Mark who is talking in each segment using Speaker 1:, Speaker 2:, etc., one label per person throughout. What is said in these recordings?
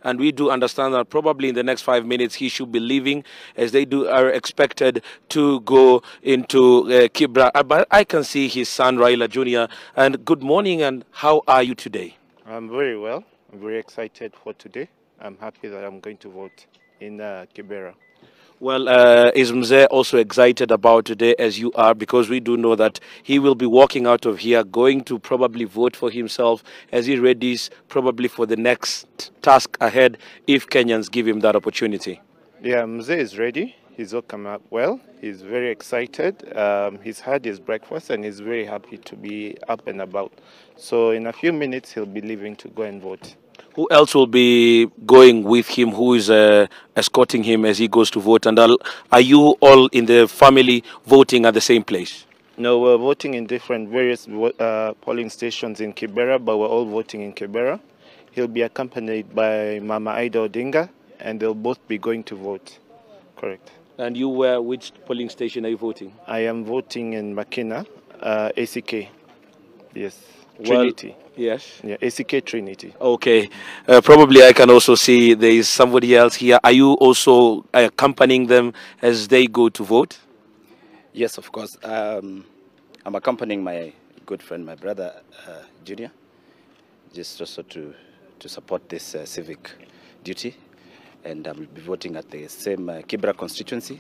Speaker 1: and we do understand that probably in the next 5 minutes he should be leaving, as they are expected to go into Kibra. But I can see his son Raila Junior. And good morning, and how are you today?
Speaker 2: I'm very well. I'm very excited for today. I'm happy that I'm going to vote in Kibera.
Speaker 1: Well, is Mzee also excited about today as you are, because we do know that he will be walking out of here going to probably vote for himself as he readies probably for the next task ahead if Kenyans give him that opportunity?
Speaker 2: Yeah, Mzee is ready. He's all come up well. He's very excited. He's had his breakfast and he's very happy to be up and about. So in a few minutes, he'll be leaving to go and vote.
Speaker 1: Who else will be going with him? Who is escorting him as he goes to vote? And are you all in the family voting at the same place?
Speaker 2: No, we're voting in different various polling stations in Kibera, but we're all voting in Kibera. He'll be accompanied by Mama Ida Odinga, and they'll both be going to vote. Correct.
Speaker 1: And you which polling station are you voting?
Speaker 2: I am voting in Makina, ACK. Yes. Trinity.
Speaker 1: Well, yes.
Speaker 2: Yeah, ACK Trinity.
Speaker 1: Okay. Probably I can also see there is somebody else here. Are you also accompanying them as they go to vote?
Speaker 3: Yes, of course. I'm accompanying my good friend, my brother Junior, just also to support this civic duty. And I will be voting at the same Kibra constituency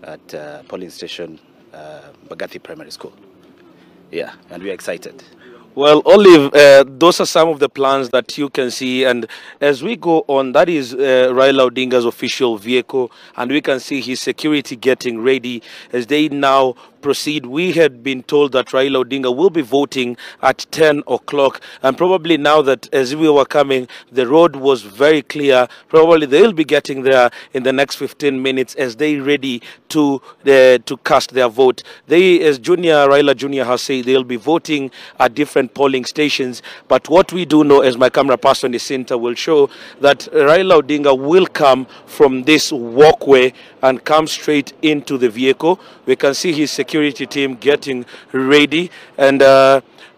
Speaker 3: at polling station Bagathi Primary School. Yeah, and we're excited.
Speaker 1: Well, Olive, those are some of the plans that you can see. And as we go on, that is Raila Odinga's official vehicle. And we can see his security getting ready as they now proceed. We had been told that Raila Odinga will be voting at 10 o'clock. And probably now that as we were coming, the road was very clear. Probably they'll be getting there in the next 15 minutes as they ready to cast their vote. They, as Raila Junior has said, they'll be voting at different polling stations. But what we do know, as my camera person Isinta will show, that Raila Odinga will come from this walkway and come straight into the vehicle. We can see his security team getting ready, and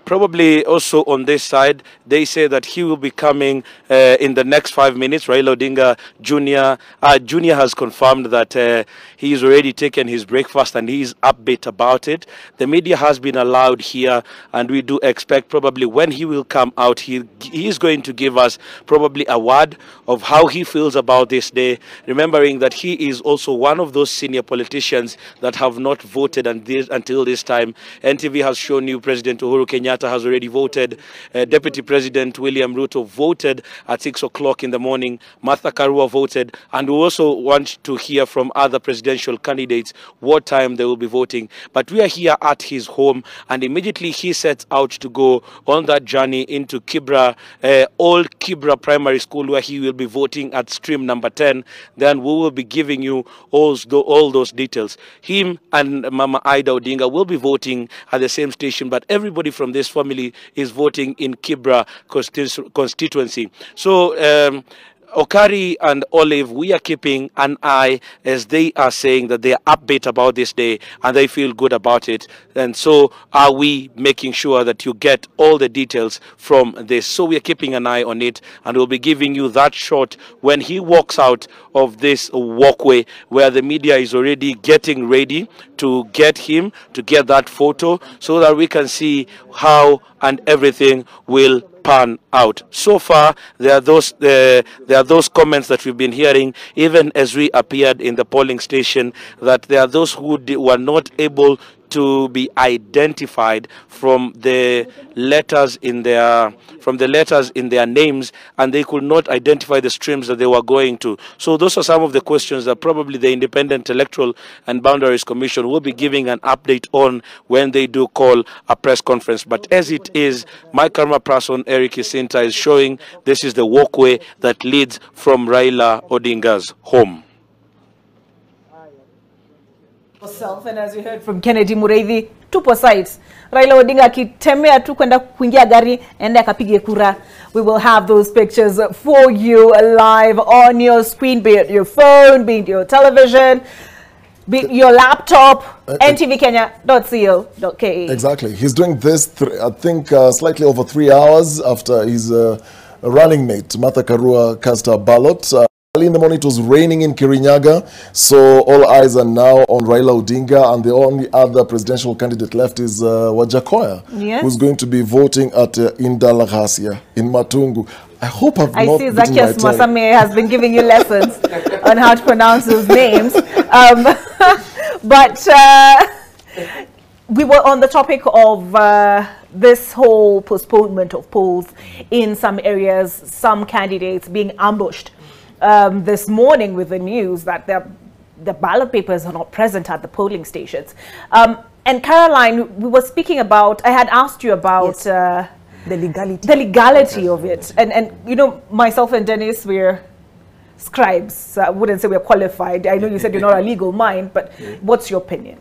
Speaker 1: probably also on this side, they say that he will be coming in the next 5 minutes. Raila Odinga Junior has confirmed that he's already taken his breakfast and he's upbeat about it. The media has been allowed here, and we do expect probably when he will come out, he is going to give us probably a word of how he feels about this day, remembering that he is also one of those senior politicians that have not voted until this time. NTV has shown you President Uhuru Kenyatta has already voted. Deputy President William Ruto voted at 6 o'clock in the morning. Martha Karua voted. And we also want to hear from other presidential candidates what time they will be voting. But we are here at his home, and immediately he sets out to go on that journey into Kibra, Old Kibra Primary School, where he will be voting at stream number 10. Then we will be giving you all those details. Him and Mama Ida Odinga will be voting at the same station, but everybody from this family is voting in Kibra constituency. So Okari and Olive, we are keeping an eye as they are saying that they are upbeat about this day and they feel good about it. And so are we, making sure that you get all the details from this. So we are keeping an eye on it, and we'll be giving you that shot when he walks out of this walkway where the media is already getting ready to get him, to get that photo, so that we can see how and everything will pan out. So far, there are those comments that we've been hearing, even as we appeared in the polling station, that there are those who were not able to be identified from the letters in their names, and they could not identify the streams that they were going to. So those are some of the questions that probably the Independent Electoral and Boundaries Commission will be giving an update on when they do call a press conference. But as it is, my camera person Eric Isinta is showing this is the walkway that leads from Raila Odinga's home.
Speaker 4: And as you heard from Kennedy Mureithi, tupo sides. Raila Odinga akitemea tu kwenda kuingia gari ende akapige kura. We will have those pictures for you live on your screen, be it your phone, be it your television, be it your laptop, ntvkenya.co.ke.
Speaker 5: Exactly. He's doing this, I think, slightly over 3 hours after his running mate, Martha Karua, cast her ballot. Early in the morning, it was raining in Kirinyaga, so all eyes are now on Raila Odinga, and the only other presidential candidate left is Wajakoya,
Speaker 4: yes,
Speaker 5: who's going to be voting at Indalagasia in Matungu. I hope I've not
Speaker 4: see
Speaker 5: beaten
Speaker 4: Zacchaeus
Speaker 5: my tongue.
Speaker 4: Masame has been giving you lessons on how to pronounce those names. But we were on the topic of this whole postponement of polls in some areas, some candidates being ambushed. This morning with the news that the ballot papers are not present at the polling stations. And Caroline, we were speaking about, I had asked you about
Speaker 6: yes. The legality
Speaker 4: of it. And you know, myself and Dennis, we're scribes. So I wouldn't say we're qualified. I know you said you're not a legal mind, but what's your opinion?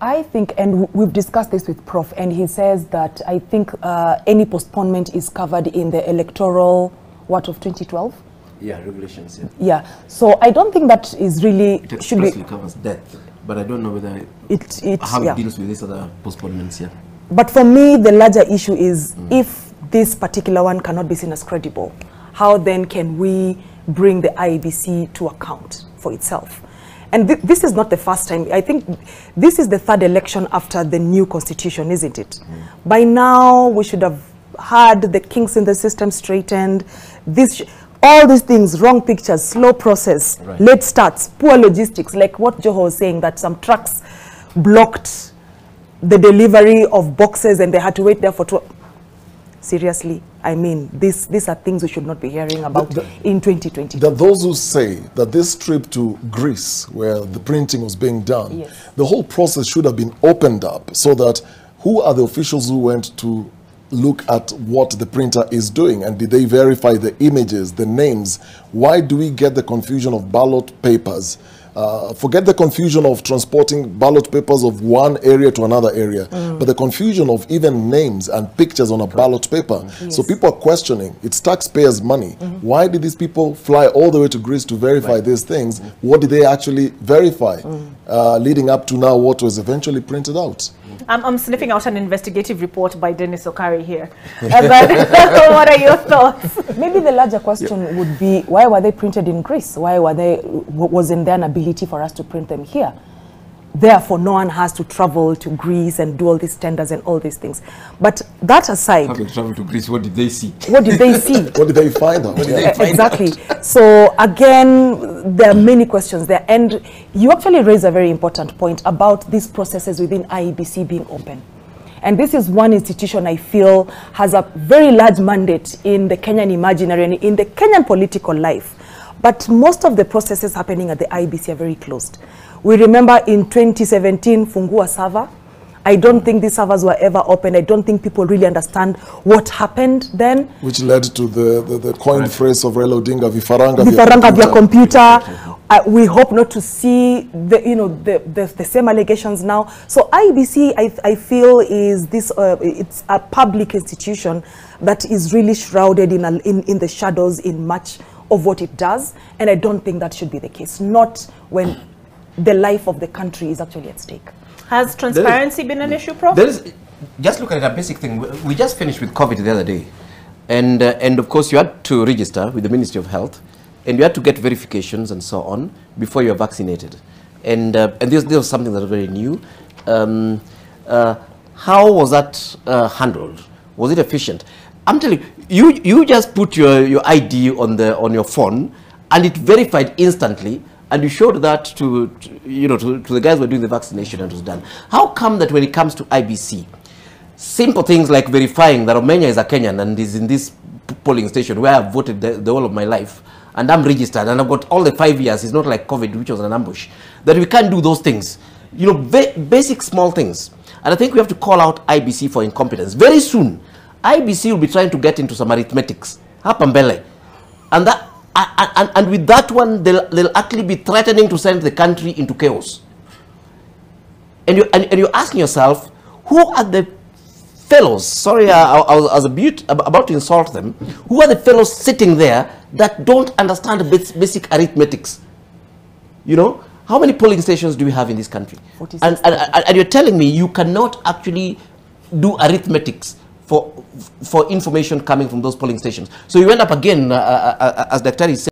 Speaker 6: I think, and we've discussed this with Prof, and he says that I think any postponement is covered in the electoral, what, of 2012?
Speaker 7: Yeah, regulations, yeah.
Speaker 6: Yeah, so I don't think that is really...
Speaker 7: It expressly covers death, but I don't know whether how it deals with these other postponements, yeah.
Speaker 6: But for me, the larger issue is if this particular one cannot be seen as credible, how then can we bring the IEBC to account for itself? And this is not the first time. I think this is the third election after the new constitution, isn't it? By now, we should have had the kinks in the system straightened. All these things, wrong pictures, slow process, late starts, poor logistics, like what Joho was saying, that some trucks blocked the delivery of boxes and they had to wait there for 12. Seriously, I mean, these are things we should not be hearing about in 2020.
Speaker 5: There are those who say that this trip to Greece, where the printing was being done,
Speaker 6: yes,
Speaker 5: the whole process should have been opened up so that who are the officials who went to look at what the printer is doing, and did they verify the images, the names? Why do we get the confusion of ballot papers? Forget the confusion of transporting ballot papers of one area to another area, but the confusion of even names and pictures on a ballot paper.
Speaker 6: Yes.
Speaker 5: So people are questioning, it's taxpayers' money. Why did these people fly all the way to Greece to verify these things? What did they actually verify, leading up to now what was eventually printed out?
Speaker 4: I'm sniffing out an investigative report by Dennis Okari here. But what are your thoughts?
Speaker 6: Maybe the larger question would be, why were they printed in Greece? Why wasn't there an ability for us to print them here? Therefore, no one has to travel to Greece and do all these tenders and all these things. But that aside...
Speaker 7: Having traveled to Greece, what did they see?
Speaker 6: What did they see?
Speaker 5: What did they find out?
Speaker 6: Exactly. So again, there are many questions there. And you actually raise a very important point about these processes within IEBC being open. And this is one institution I feel has a very large mandate in the Kenyan imaginary and in the Kenyan political life. But most of the processes happening at the IEBC are very closed. We remember in 2017, Fungua server. I don't think these servers were ever open. I don't think people really understand what happened then. Which
Speaker 5: led to the coined phrase of Raila Odinga,
Speaker 6: Vifaranga via computer. We hope not to see the same allegations now. So IEBC, I feel, is this it's a public institution that is really shrouded in the shadows in much of what it does, and I don't think that should be the case. Not when the life of the country is actually at stake.
Speaker 4: Has transparency been an issue, Prof?
Speaker 7: Just look at a basic thing. We just finished with COVID the other day, and of course you had to register with the Ministry of Health, and you had to get verifications and so on before you're vaccinated, and this was something that was very new. How was that handled? Was it efficient? I'm telling you, you just put your ID on your phone, and it verified instantly. And you showed that to the guys who were doing the vaccination, and it was done. How come that when it comes to IBC, simple things like verifying that Omenya is a Kenyan and is in this polling station where I've voted the whole of my life, and I'm registered and I've got all the 5 years, it's not like COVID, which was an ambush, that we can't do those things, basic small things. And I think we have to call out IBC for incompetence. Very soon, IBC will be trying to get into some arithmetics, hapa and that. And with that one, they'll actually be threatening to send the country into chaos. And you're asking yourself, who are the fellows? Sorry, I was about to insult them. Who are the fellows sitting there that don't understand basic arithmetics? How many polling stations do we have in this country? And you're telling me you cannot actually do arithmetics for information coming from those polling stations. So you end up again, as Dr. said,